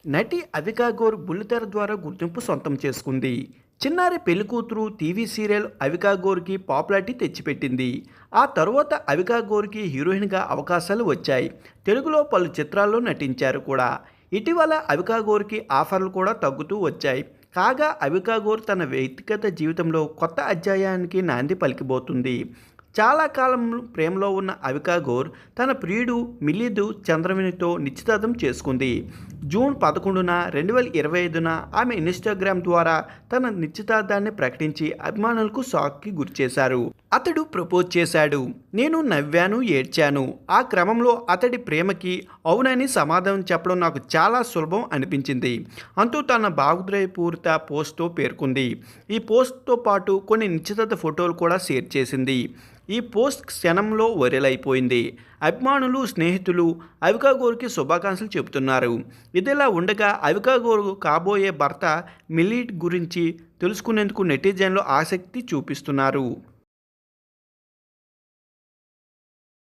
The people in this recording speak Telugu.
నటి అవికా గోర్ బుల్లితెర ద్వారా గుర్తింపు సొంతం చేసుకుంది. చిన్నారి పెళ్లికూతురు టీవీ సీరియల్ అవికా గోర్కి పాపులారిటీ తెచ్చిపెట్టింది. ఆ తరువాత అవికా గోర్కి హీరోయిన్గా అవకాశాలు వచ్చాయి. తెలుగులో పలు చిత్రాల్లో నటించారు కూడా. ఇటీవల అవికా గోర్కి ఆఫర్లు కూడా తగ్గుతూ వచ్చాయి. కాగా అవికా గోర్ తన వ్యక్తిగత జీవితంలో కొత్త అధ్యాయానికి నాంది పలికిబోతుంది. చాలా కాలం ప్రేమలో ఉన్న అవికా గోర్ తన ప్రియుడు మిలింద్ చంద్రవేనితో నిశ్చితార్థం చేసుకుంది. జూన్ 11న 2025న ఆమె ఇన్స్టాగ్రామ్ ద్వారా తన నిశ్చితార్థాన్ని ప్రకటించి అభిమానులకు షాక్కి గురిచేశారు. అతడు ప్రపోజ్ చేశాడు. నేను నవ్వాను, ఏడ్చాను. ఆ క్రమంలో అతడి ప్రేమకి అవునని సమాధానం చెప్పడం నాకు చాలా సులభం అనిపించింది అంటూ తన భావోద్వేగపూరిత పోస్ట్తో పేర్కొంది. ఈ పోస్ట్తో పాటు కొన్ని నిశ్చితార్థ ఫోటోలు కూడా షేర్ చేసింది. ఈ పోస్ట్ క్షణంలో వైరల్ అయిపోయింది. అభిమానులు, స్నేహితులు అవికా గోర్కి శుభాకాంక్షలు చెబుతున్నారు. ఇదిలా ఉండగా అవికా గోర్ కాబోయే భర్త మిలింద్ గురించి తెలుసుకునేందుకు నెటిజన్లు ఆసక్తి చూపిస్తున్నారు.